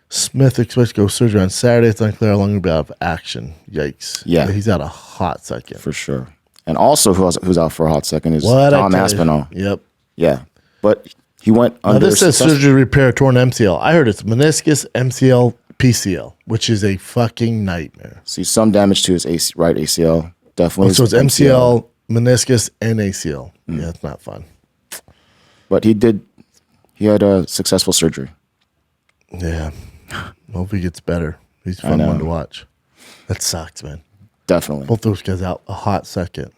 Smith expects to go surgery on Saturday. It's unclear how long he'll be out of action. Yikes. Yeah. He's out a hot second. For sure. And also who's out for a hot second is Tom Aspinall. Yep. Yeah. But he went under. This says surgery to repair torn MCL. I heard it's meniscus, MCL, PCL, which is a fucking nightmare. See some damage to his right ACL. Definitely. So it's MCL, meniscus, and ACL. Yeah, it's not fun. But he had a successful surgery. Yeah. Hope he gets better. He's a fun one to watch. That sucks, man. Definitely. Both those guys out a hot second.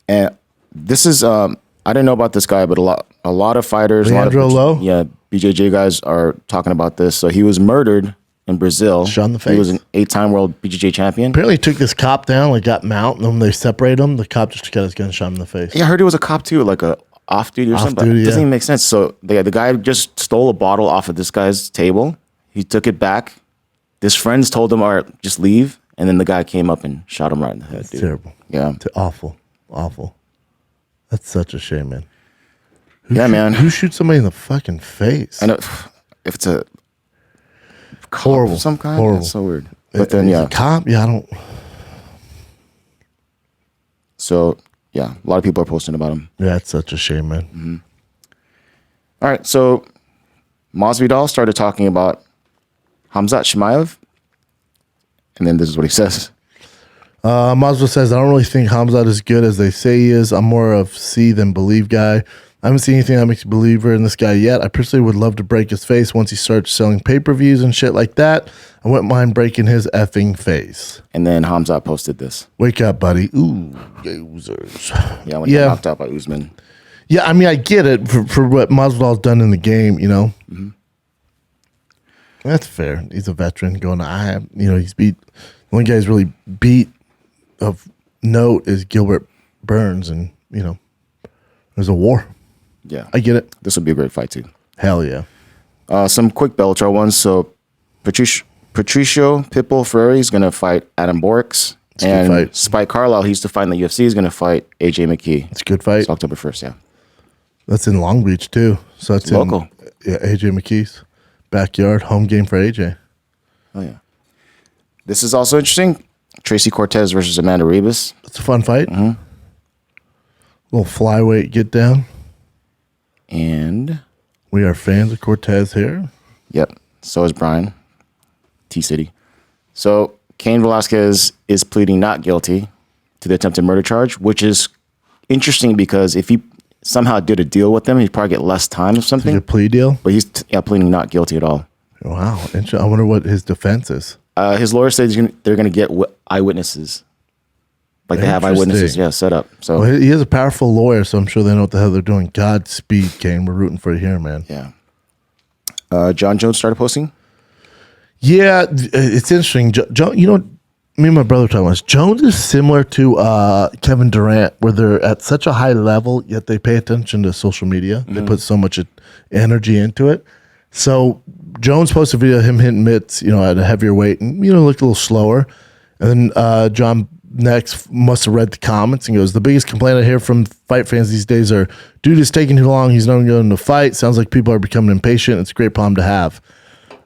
And this is I didn't know about this guy, but a lot of fighters, Leandro Low? Yeah, BJJ guys are talking about this. So he was murdered in Brazil. Shot in the face. He was an 8-time world BJJ champion. Apparently he took this cop down, like got mount, and when they separate him, the cop just got his gun, shot him in the face. Yeah, I heard it was a cop too, like a off-duty or something. It doesn't even make sense. So the guy just stole a bottle off of this guy's table. He took it back. His friends told him, all right, just leave. And then the guy came up and shot him right in the head. That's terrible. Yeah. Awful. Awful. That's such a shame, man. Man. Who shoots somebody in the fucking face? I know. If it's a cop horrible. of some kind, Horrible. that's so weird. But then, yeah. A cop? Yeah, I don't. So, yeah, a lot of people are posting about him. Yeah, it's such a shame, man. Mm-hmm. All right, so Masvidal started talking about Khamzat Chimaev, and then this is what he says. Masvidal says, I don't really think Khamzat is good as they say he is. I'm more of see than believe guy. I haven't seen anything that makes me a believer in this guy yet. I personally would love to break his face once he starts selling pay-per-views and shit like that. I wouldn't mind breaking his effing face. And then Khamzat posted this. Wake up, buddy. Ooh, users. Yeah, when he got knocked out by Usman. Yeah, I mean, I get it for what Masvidal's done in the game, you know. Mm-hmm. That's fair. He's a veteran going to, he's beat. The only guy he's really beat of note is Gilbert Burns, and, there's a war. Yeah. I get it. This would be a great fight, too. Hell yeah. Some quick Bellator ones. So, Patricio Pitbull Ferrari is going to fight Adam Borix. And Spike Carlisle, he used to fight in the UFC, is going to fight AJ McKee. It's a good fight. It's October 1st, yeah. That's in Long Beach, too. So it's local. AJ McKee's backyard, home game for AJ. Oh, yeah. This is also interesting. Tracy Cortez versus Amanda Ribas. It's a fun fight. Mm-hmm. Little flyweight get down. And we are fans of Cortez here. Yep. So is Brian. T-City. So Cain Velasquez is pleading not guilty to the attempted murder charge, which is interesting because if he somehow did a deal with them, he'd probably get less time or something. Like a plea deal? But he's pleading not guilty at all. Wow. I wonder what his defense is. His lawyer says they're going to get eyewitnesses. Like they have eyewitnesses, set up. So he is a powerful lawyer, so I'm sure they know what the hell they're doing. Godspeed, Cain. We're rooting for you here, man. Yeah. John Jones started posting? Yeah, it's interesting. John, me and my brother were talking about this. Jones is similar to Kevin Durant, where they're at such a high level, yet they pay attention to social media. Mm-hmm. They put so much energy into it. So Jones posted a video of him hitting mitts, at a heavier weight and, looked a little slower. And then John next must have read the comments and goes, the biggest complaint I hear from fight fans these days are, dude is taking too long. He's not going to fight. Sounds like people are becoming impatient. It's a great problem to have.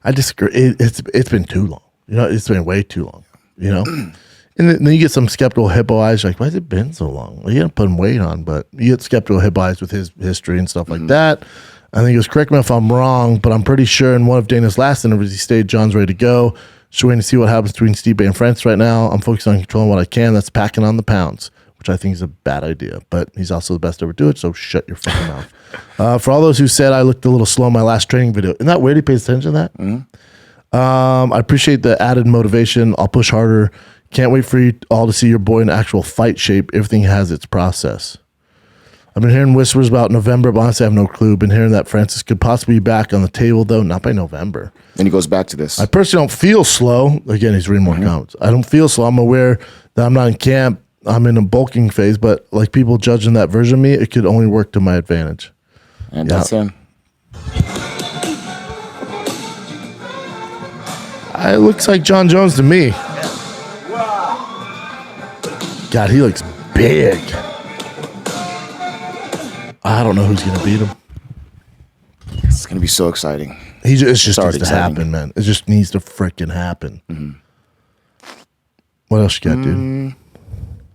I disagree. It's been too long. It's been way too long, And then you get some skeptical hippo eyes. Like, why has it been so long? Well, you haven't put weight on, but you get skeptical hippo eyes with his history and stuff like that. I think he goes, correct me if I'm wrong, but I'm pretty sure in one of Dana's last interviews, he stated John's ready to go. Just waiting to see what happens between Stipe and Francis right now. I'm focused on controlling what I can. That's packing on the pounds, which I think is a bad idea. But he's also the best to ever do it, so shut your fucking mouth. For all those who said I looked a little slow in my last training video, isn't that weird? He pays attention to that? I appreciate the added motivation. I'll push harder. Can't wait for you all to see your boy in actual fight shape. Everything has its process. I've been hearing whispers about November, but honestly, I have no clue. Been hearing that Francis could possibly be back on the table, though, not by November. And he goes back to this. I personally don't feel slow. Again, he's reading more comments. I don't feel slow. I'm aware that I'm not in camp. I'm in a bulking phase, but like people judging that version of me, it could only work to my advantage. And that's him. It looks like John Jones to me. God, he looks big. I don't know who's going to beat him. It's going to be so exciting. It just needs to happen, man. It just needs to freaking happen. What else you got, dude?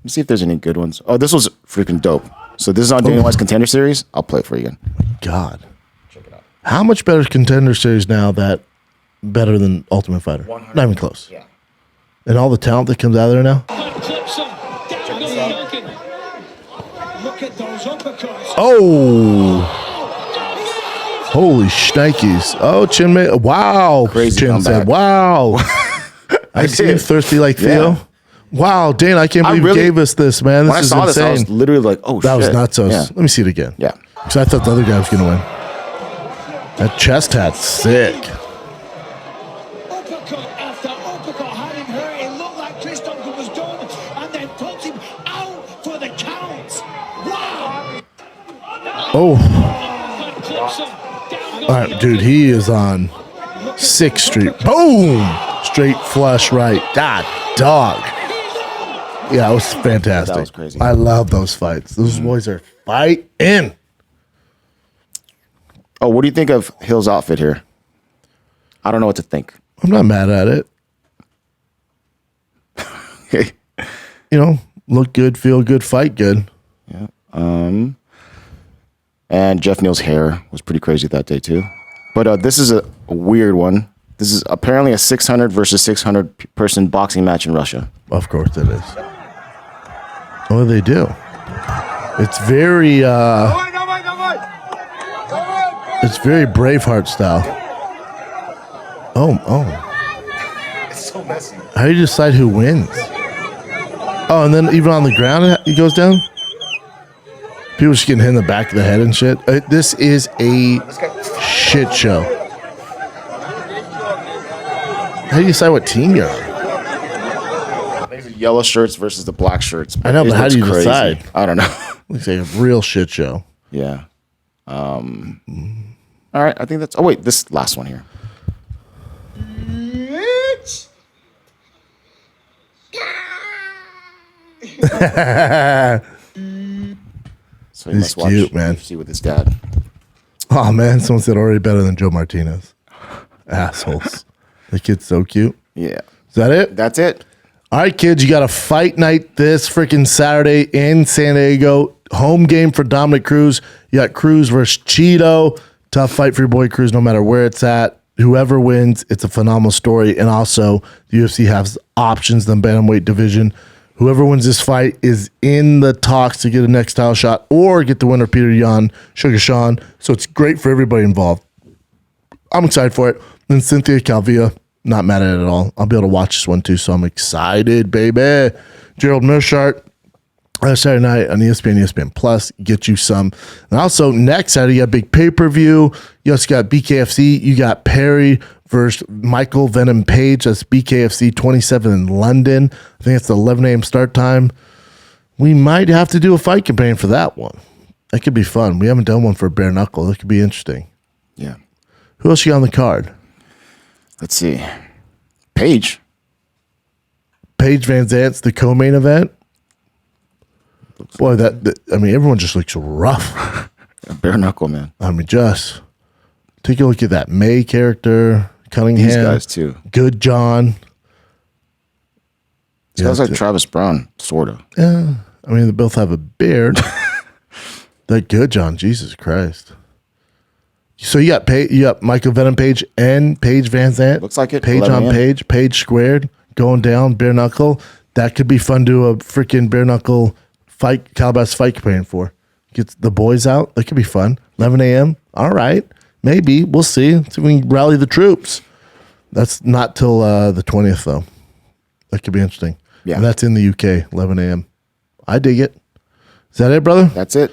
Let's see if there's any good ones. Oh, this was freaking dope. So this is on Dana White's Contender Series. I'll play it for you again. God. Check it out. How much better is Contender Series now that better than Ultimate Fighter? 100. Not even close. Yeah. And all the talent that comes out of there now? Look at those uppercuts. Oh. Holy shnikes. Oh, Chin made. Wow. Crazy Chin comeback. said, wow. I see you thirsty like Theo. Yeah. Wow, Dana, I can't believe you gave us this, man. This when is I saw insane. this, I was literally like, oh, that shit. was nuts. Yeah. Let me see it again. Yeah. Because I thought the other guy was going to win. That chest hat's sick. Uppercut after uppercut had him hurt. It looked like Chris Duncan was done and then puts him out for the count. Wow. Oh. All right, dude, he is on 6th Street. Boom! Straight flush right. God, dog. Yeah, it was fantastic. That was crazy. I love those fights. Those boys are fighting. Oh, what do you think of Hill's outfit here? I don't know what to think. I'm not mad at it. Look good, feel good, fight good. Yeah. And Jeff Neal's hair was pretty crazy that day too. But this is a weird one. This is apparently a 600 versus 600 person boxing match in Russia. Of course it is. What do they do? It's very it's very Braveheart style. Oh. It's so messy. How do you decide who wins? Oh, and then even on the ground he goes down? People just getting hit in the back of the head and shit. This is a shit show. How do you decide what team you're on? The yellow shirts versus the black shirts. I know, but how do you crazy. decide? I don't know. Looks like a real shit show. Yeah. All right, I think that's... Oh, wait, this last one here. So he He's must watch cute, man. UFC with his dad. Oh, man, someone said already better than Joe Martinez. Assholes. The kid's so cute. Yeah. Is that it? That's it. All right, kids, you got a fight night this freaking Saturday in San Diego. Home game for Dominick Cruz. You got Cruz versus Chito. Tough fight for your boy Cruz, no matter where it's at. Whoever wins, it's a phenomenal story. And also, the UFC has options in the bantamweight division. Whoever wins this fight is in the talks to get a next title shot or get the winner, Peter Yan, Sugar Sean. So it's great for everybody involved. I'm excited for it. Then Cynthia Calvillo, not mad at it at all. I'll be able to watch this one too, so I'm excited, baby. Gerald Meerschaert, Saturday night on ESPN Plus, get you some. And also next Saturday, you got a big pay-per-view. You also got BKFC. You got Perry versus Michael Venom Page. That's BKFC 27 in London. I think it's the 11 a.m. start time. We might have to do a fight campaign for that one. That could be fun. We haven't done one for bare knuckle. That could be interesting. Yeah. Who else you got on the card? Let's see. Paige Van Zant's the co-main event. Boy, everyone just looks rough. Bare knuckle, man. I mean, just take a look at that May character, Cunningham. These guys, too. Good John. Sounds like Travis Brown, sort of. Yeah. I mean, they both have a beard. That Good John, Jesus Christ. So you got Michael Venom Page and Paige Van Zant. Looks like it. Page on Page, Page squared, going down, bare knuckle. That could be fun to do a freaking bare knuckle fight, Calabas fight preparing for. Get the boys out. That could be fun. 11 a.m. All right. Maybe. We'll see. See if we can rally the troops. That's not till the 20th, though. That could be interesting. Yeah. And that's in the UK, 11 a.m. I dig it. Is that it, brother? That's it.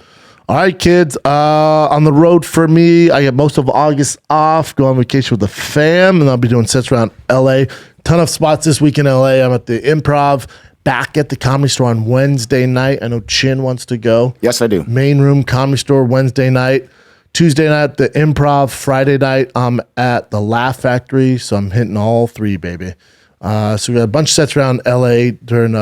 All right, kids. On the road for me, I get most of August off. Go on vacation with the fam, and I'll be doing sets around LA. Ton of spots this week in LA. I'm at the Improv, back at the Comedy Store on Wednesday night. I know Chin wants to go. Yes, I do. Main Room Comedy Store Wednesday night. Tuesday night at the Improv. Friday night I'm at the Laugh Factory, so I'm hitting all three, baby. So we got a bunch of sets around LA during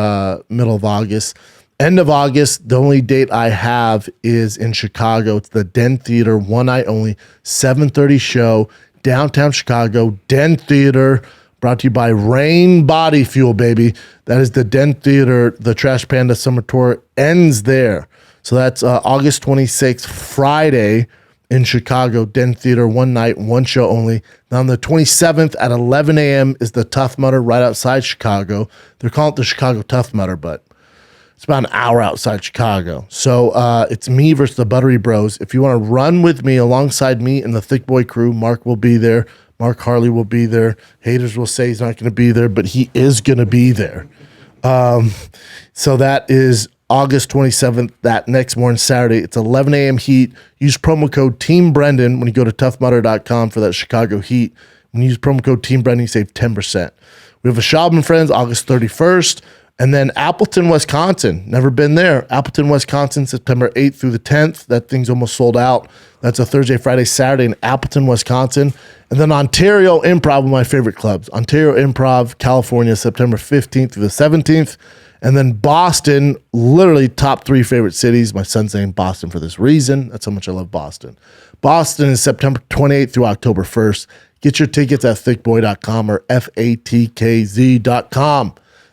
middle of August. End of August, the only date I have is in Chicago. It's the Den Theater, one night only, 7:30 show, downtown Chicago, Den Theater, brought to you by Rain Body Fuel, baby. That is the Den Theater. The Trash Panda Summer Tour ends there. So that's August 26th, Friday in Chicago, Den Theater, one night, one show only. Now on the 27th at 11 a.m. is the Tough Mudder right outside Chicago. They're calling it the Chicago Tough Mudder, but it's about an hour outside Chicago. So it's me versus the Buttery Bros. If you want to run with me alongside me and the Thick Boy crew, Mark will be there. Mark Harley will be there. Haters will say he's not going to be there, but he is going to be there. So that is August 27th, that next morning, Saturday. It's 11 a.m. heat. Use promo code Team Brendan when you go to toughmudder.com for that Chicago heat. When you use promo code Team Brendan, you save 10%. We have a Schaub and Friends August 31st. And then Appleton, Wisconsin. Never been there. Appleton, Wisconsin, September 8th through the 10th. That thing's almost sold out. That's a Thursday, Friday, Saturday in Appleton, Wisconsin. And then Ontario Improv, one of my favorite clubs. Ontario Improv, California, September 15th through the 17th. And then Boston, literally top three favorite cities. My son's named Boston for this reason. That's how much I love Boston. Boston is September 28th through October 1st. Get your tickets at thickboy.com or fatkz.com.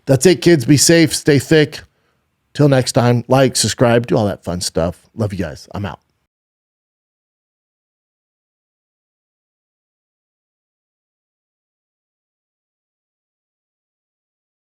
That's it, kids. Be safe. Stay thick. Till next time, like, subscribe, do all that fun stuff. Love you guys. I'm out.